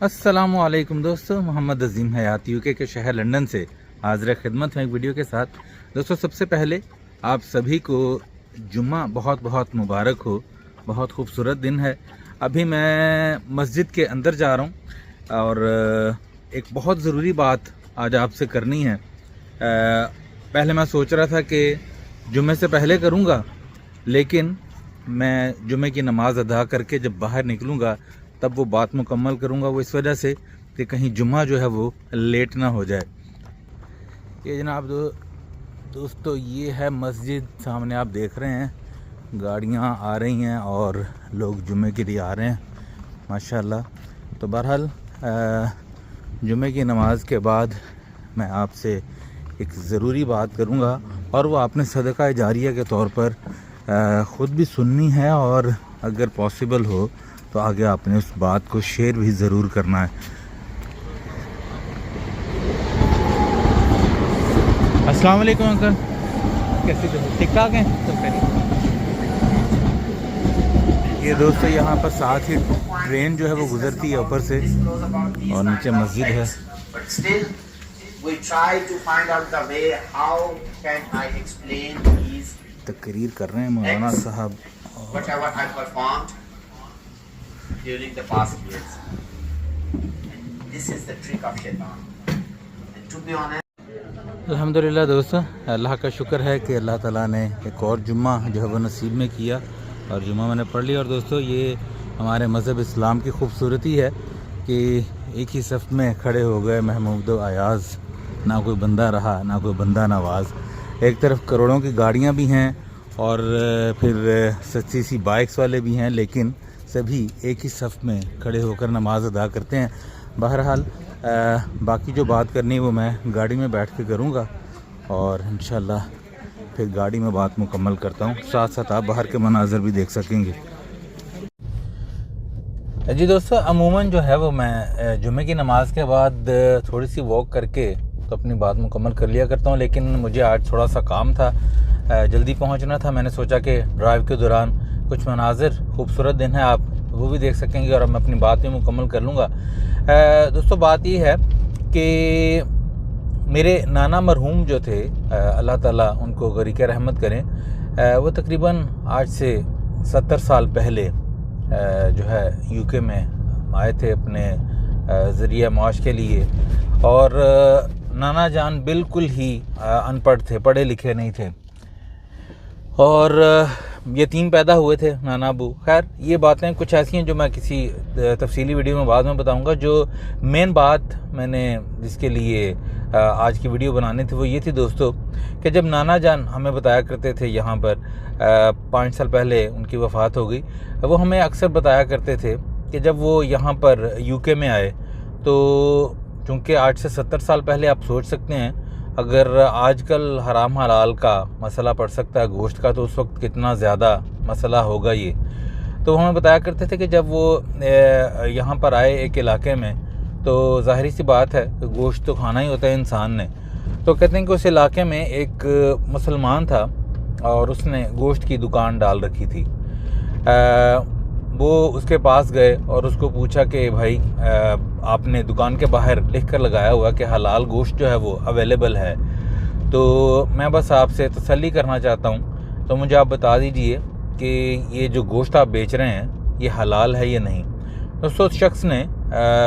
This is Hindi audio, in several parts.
अस्सलामुअलैकुम दोस्तों, मोहम्मद अजीम हयात यूके के शहर लंदन से हाज़िर खिदमत है एक वीडियो के साथ। दोस्तों, सबसे पहले आप सभी को जुम्मा बहुत बहुत मुबारक हो। बहुत खूबसूरत दिन है। अभी मैं मस्जिद के अंदर जा रहा हूँ और एक बहुत ज़रूरी बात आज आपसे करनी है। पहले मैं सोच रहा था कि जुम्मे से पहले करूँगा, लेकिन मैं जुम्मे की नमाज़ अदा करके जब बाहर निकलूँगा तब वो बात मुकम्मल करूँगा। वो इस वजह से कि कहीं जुम्मा जो है वो लेट ना हो जाए। ये जनाब दोस्तों, ये है मस्जिद। सामने आप देख रहे हैं गाड़ियाँ आ रही हैं और लोग जुम्मे के लिए आ रहे हैं माशाल्लाह। तो बहरहाल जुम्मे की नमाज़ के बाद मैं आपसे एक ज़रूरी बात करूँगा और वो आपने सदका जारिया के तौर पर ख़ुद भी सुननी है और अगर पॉसिबल हो तो आगे आपने उस बात को शेयर भी ज़रूर करना है। अस्सलाम वालेकुम अंकल, कैसे हो? ठीक ठाक हैं सब? ये दोस्तों यहाँ पर साथ ही ट्रेन जो है वो गुजरती है ऊपर से और नीचे मस्जिद है। तकरीर कर रहे हैं मौलाना साहब। During the past years, this is the trick of shaitan. And to be honest, अल्हम्दुलिल्लाह दोस्तों, अल्लाह का शुक्र है कि अल्लाह ताला ने एक और जुम्मा जो है वो नसीब में किया और जुम्मा मैंने पढ़ लिया। और दोस्तों, ये हमारे मज़हब इस्लाम की खूबसूरती है कि एक ही सफ़ में खड़े हो गए महमूद व अयाज़। ना कोई बंदा रहा, ना कोई बंदा नवाज। एक तरफ करोड़ों की गाड़ियाँ भी हैं और फिर सच्ची सी बाइक्स वाले भी हैं, लेकिन सभी एक ही सफ़ में खड़े होकर नमाज़ अदा करते हैं। बहरहाल बाकी जो बात करनी है वो मैं गाड़ी में बैठ के करूँगा और इंशाल्लाह फिर गाड़ी में बात मुकम्मल करता हूँ। साथ साथ आप बाहर के मनाज़र भी देख सकेंगे। जी दोस्तों, अमूमन जो है वो मैं जुम्मे की नमाज़ के बाद थोड़ी सी वॉक करके तो अपनी बात मुकम्मल कर लिया करता हूँ, लेकिन मुझे आज थोड़ा सा काम था, जल्दी पहुँचना था। मैंने सोचा कि ड्राइव के दौरान कुछ मनाजिर, खूबसूरत दिन है, आप वो भी देख सकेंगे और मैं अपनी बात भी मुकम्मल कर लूँगा। दोस्तों, बात ये है कि मेरे नाना मरहूम जो थे, अल्लाह ताला उनको गरीक़ रहमत करें, वो तकरीबन आज से 70 साल पहले जो है यूके में आए थे अपने ज़रिया माश के लिए। और नाना जान बिल्कुल ही अनपढ़ थे, पढ़े लिखे नहीं थे और यतीम पैदा हुए थे नाना अबू। खैर, ये बातें कुछ ऐसी हैं जो मैं किसी तफसीली वीडियो में बाद में बताऊंगा। जो मेन बात मैंने जिसके लिए आज की वीडियो बनानी थी वो ये थी दोस्तों कि जब नाना जान हमें बताया करते थे, यहाँ पर 5 साल पहले उनकी वफ़ात हो गई, वो हमें अक्सर बताया करते थे कि जब वो यहाँ पर यूके में आए तो चूँकि आज से 70 साल पहले आप सोच सकते हैं अगर आजकल हराम हलाल का मसला पड़ सकता है गोश्त का, तो उस वक्त कितना ज़्यादा मसला होगा ये। तो हमें बताया करते थे कि जब वो यहाँ पर आए एक इलाके में, तो ज़ाहिरी सी बात है गोश्त तो खाना ही होता है इंसान ने। तो कहते हैं कि उस इलाके में एक मुसलमान था और उसने गोश्त की दुकान डाल रखी थी। वो उसके पास गए और उसको पूछा कि भाई, आपने दुकान के बाहर लिख कर लगाया हुआ कि हलाल गोश्त जो है वो अवेलेबल है, तो मैं बस आपसे तसल्ली करना चाहता हूँ, तो मुझे आप बता दीजिए कि ये जो गोश्त आप बेच रहे हैं ये हलाल है या नहीं। तो उस शख्स ने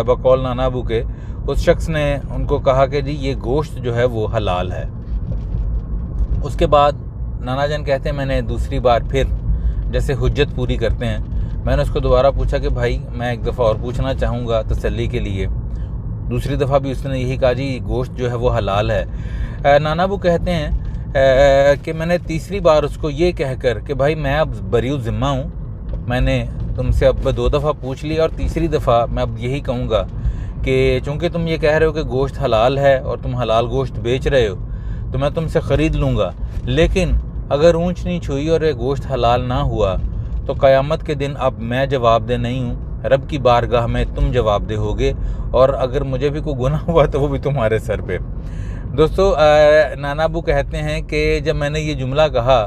बकौल नाना अबू के, उस शख्स ने उनको कहा कि जी ये गोश्त जो है वो हलाल है। उसके बाद नाना जान कहते हैं मैंने दूसरी बार फिर जैसे हुज्जत पूरी करते हैं, मैंने उसको दोबारा पूछा कि भाई मैं एक दफ़ा और पूछना चाहूँगा तसल्ली के लिए। दूसरी दफ़ा भी उसने यही कहा जी गोश्त जो है वो हलाल है। नाना अबू कहते हैं कि मैंने तीसरी बार उसको ये कहकर कि भाई मैं अब बरीउ ज़िम्मा हूँ, मैंने तुमसे अब 2 दफ़ा पूछ लिया और तीसरी दफ़ा मैं अब यही कहूँगा कि चूँकि तुम ये कह रहे हो कि गोश्त हलाल है और तुम हलाल गोश्त बेच रहे हो, तो मैं तुमसे ख़रीद लूँगा, लेकिन अगर ऊँच नीच हुई और ये गोश्त हलाल ना हुआ तो क़यामत के दिन अब मैं जवाबदेह नहीं हूँ, रब की बारगाह में तुम जवाबदेह होगे, और अगर मुझे भी कोई गुनाह हुआ तो वो भी तुम्हारे सर पे। दोस्तों, नाना अबू कहते हैं कि जब मैंने ये जुमला कहा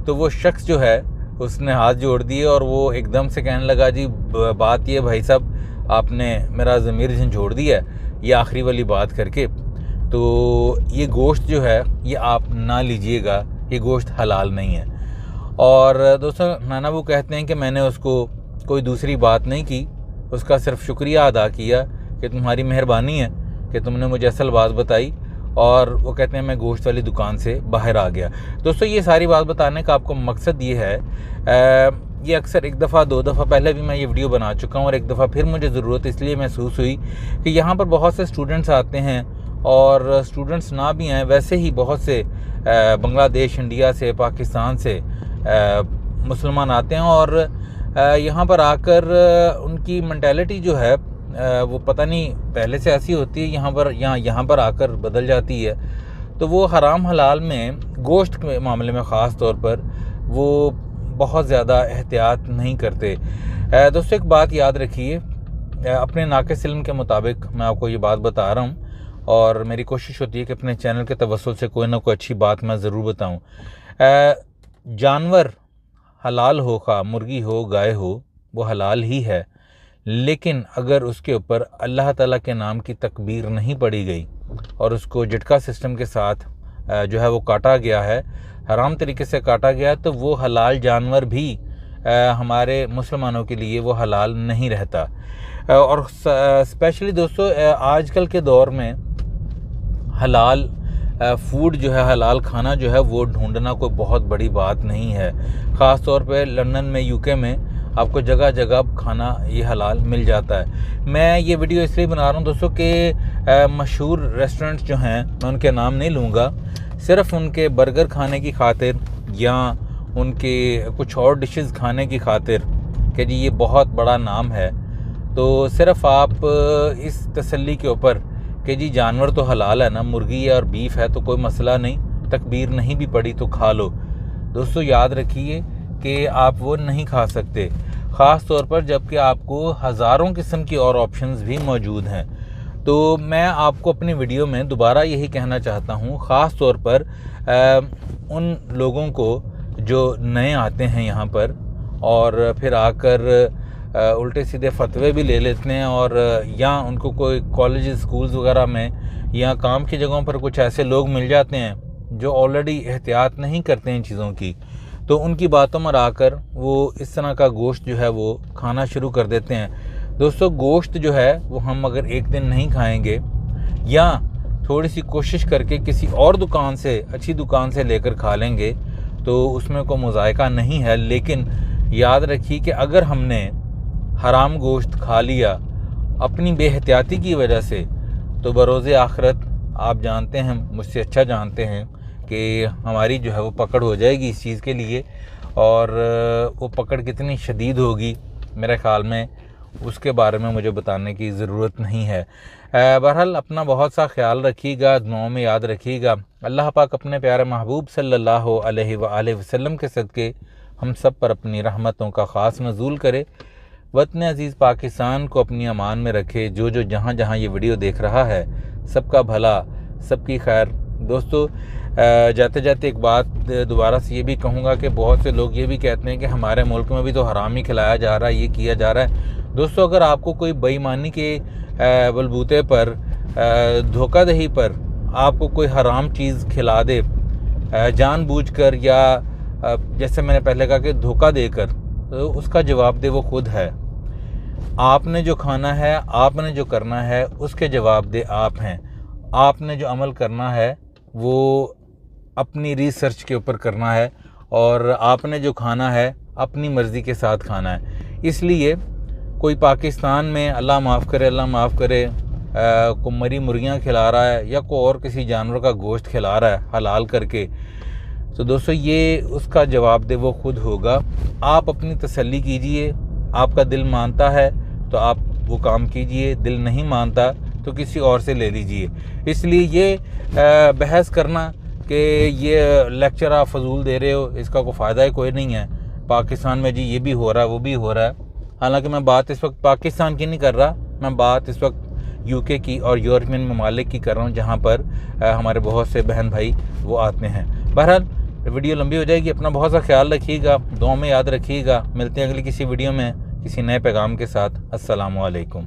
तो वो शख्स जो है उसने हाथ जोड़ दिए और वो एकदम से कहने लगा जी बात ये भाई साहब आपने मेरा ज़मीर झंझोड़ दिया है ये आखिरी वाली बात करके। तो ये गोश्त जो है ये आप ना लीजिएगा, ये गोश्त हलाल नहीं है। और दोस्तों नाना वो कहते हैं कि मैंने उसको कोई दूसरी बात नहीं की, उसका सिर्फ शुक्रिया अदा किया कि तुम्हारी मेहरबानी है कि तुमने मुझे असल बात बताई, और वो कहते हैं मैं गोश्त वाली दुकान से बाहर आ गया। दोस्तों ये सारी बात बताने का आपको मकसद ये है, ये अक्सर एक दफ़ा दो दफ़ा पहले भी मैं ये वीडियो बना चुका हूँ और एक दफ़ा फिर मुझे ज़रूरत इसलिए महसूस हुई कि यहाँ पर बहुत से स्टूडेंट्स आते हैं, और स्टूडेंट्स ना भी आएँ वैसे ही बहुत से बांग्लादेश, इंडिया से, पाकिस्तान से मुसलमान आते हैं, और यहाँ पर आकर उनकी मेंटालिटी जो है वो पता नहीं पहले से ऐसी होती है, यहाँ पर आकर बदल जाती है। तो वो हराम हलाल में गोश्त के मामले में ख़ास तौर पर वो बहुत ज़्यादा एहतियात नहीं करते। दोस्तों एक बात याद रखिए, अपने नाक़िस इल्म के मुताबिक मैं आपको ये बात बता रहा हूँ, और मेरी कोशिश होती है कि अपने चैनल के तवस्सुल से कोई ना कोई अच्छी बात मैं ज़रूर बताऊँ। जानवर हलाल हो, खा मुर्गी हो, गाय हो, वो हलाल ही है, लेकिन अगर उसके ऊपर अल्लाह ताला के नाम की तकबीर नहीं पड़ी गई और उसको झटका सिस्टम के साथ जो है वो काटा गया है, हराम तरीके से काटा गया, तो वो हलाल जानवर भी हमारे मुसलमानों के लिए वो हलाल नहीं रहता। और स्पेशली दोस्तों आजकल के दौर में हलाल फूड जो है, हलाल खाना जो है वो ढूंढना कोई बहुत बड़ी बात नहीं है। ख़ास तौर पे लंदन में, यूके में आपको जगह जगह खाना ये हलाल मिल जाता है। मैं ये वीडियो इसलिए बना रहा हूँ दोस्तों कि मशहूर रेस्टोरेंट्स जो हैं, मैं उनके नाम नहीं लूँगा, सिर्फ़ उनके बर्गर खाने की खातिर या उनके कुछ और डिशेस खाने की खातिर कि जी ये बहुत बड़ा नाम है, तो सिर्फ़ आप इस तसल्ली के ऊपर कि जी जानवर तो हलाल है ना, मुर्गी और बीफ है तो कोई मसला नहीं, तकबीर नहीं भी पड़ी तो खा लो। दोस्तों याद रखिए कि आप वो नहीं खा सकते, ख़ास तौर पर जबकि आपको हज़ारों किस्म की और ऑप्शंस भी मौजूद हैं। तो मैं आपको अपनी वीडियो में दोबारा यही कहना चाहता हूँ, ख़ास तौर पर उन लोगों को जो नए आते हैं यहाँ पर और फिर आकर उल्टे सीधे फतवे भी ले लेते हैं, और या उनको कोई कॉलेज स्कूल्स वगैरह में या काम की जगहों पर कुछ ऐसे लोग मिल जाते हैं जो ऑलरेडी एहतियात नहीं करते हैं चीज़ों की, तो उनकी बातों में आकर वो इस तरह का गोश्त जो है वो खाना शुरू कर देते हैं। दोस्तों गोश्त जो है वो हम अगर एक दिन नहीं खाएंगे या थोड़ी सी कोशिश करके किसी और दुकान से, अच्छी दुकान से लेकर खा लेंगे तो उसमें कोई मुज़ायका नहीं है। लेकिन याद रखिए कि अगर हमने हराम गोश्त खा लिया अपनी बेहतियाती की वजह से, तो बरोज़े आखिरत आप जानते हैं, मुझसे अच्छा जानते हैं कि हमारी जो है वो पकड़ हो जाएगी इस चीज़ के लिए, और वो पकड़ कितनी शदीद होगी मेरे ख़्याल में उसके बारे में मुझे बताने की ज़रूरत नहीं है। बहरहाल अपना बहुत सा ख्याल रखिएगा, दुआओं में याद रखिएगा। अल्लाह पाक अपने प्यारे महबूब सल्लल्लाहु अलैहि वसल्लम के सदक़े हम सब पर अपनी रहमतों का ख़ास नज़ूल करे, वतन अज़ीज़ पाकिस्तान को अपनी अमान में रखे। जो जहाँ जहाँ ये वीडियो देख रहा है सबका भला, सबकी खैर। दोस्तों जाते जाते एक बात दोबारा से ये भी कहूँगा कि बहुत से लोग ये भी कहते हैं कि हमारे मुल्क में भी तो हराम ही खिलाया जा रहा है, ये किया जा रहा है। दोस्तों अगर आपको कोई बेईमानी के बलबूते पर, धोखाधड़ी पर आपको कोई हराम चीज़ खिला दे जानबूझकर, या जैसे मैंने पहले कहा कि धोखा देकर, तो उसका जवाब दे वो खुद है। आपने जो खाना है, आपने जो करना है, उसके जवाब दे आप हैं। आपने जो अमल करना है वो अपनी रिसर्च के ऊपर करना है, और आपने जो खाना है अपनी मर्ज़ी के साथ खाना है। इसलिए कोई पाकिस्तान में अल्लाह माफ़ करे को मरी मुर्गियाँ खिला रहा है या कोई और किसी जानवर का गोश्त खिला रहा है हलाल करके, तो दोस्तों ये उसका जवाब दे वो खुद होगा। आप अपनी तसल्ली कीजिए, आपका दिल मानता है तो आप वो काम कीजिए, दिल नहीं मानता तो किसी और से ले लीजिए। इसलिए ये बहस करना कि ये लेक्चर आप फजूल दे रहे हो, इसका कोई फ़ायदा ही कोई नहीं है। पाकिस्तान में जी ये भी हो रहा है, वो भी हो रहा है। हालांकि मैं बात इस वक्त पाकिस्तान की नहीं कर रहा, मैं बात इस वक्त यूके की और यूरोपियन ममालिक की कर रहा हूँ, जहाँ पर हमारे बहुत से बहन भाई वो आते हैं। बहरहाल वीडियो लंबी हो जाएगी, अपना बहुत सा ख्याल रखिएगा, दुआ में याद रखिएगा। मिलते हैं अगली किसी वीडियो में किसी नए पैगाम के साथ। अस्सलामु अलैकुम।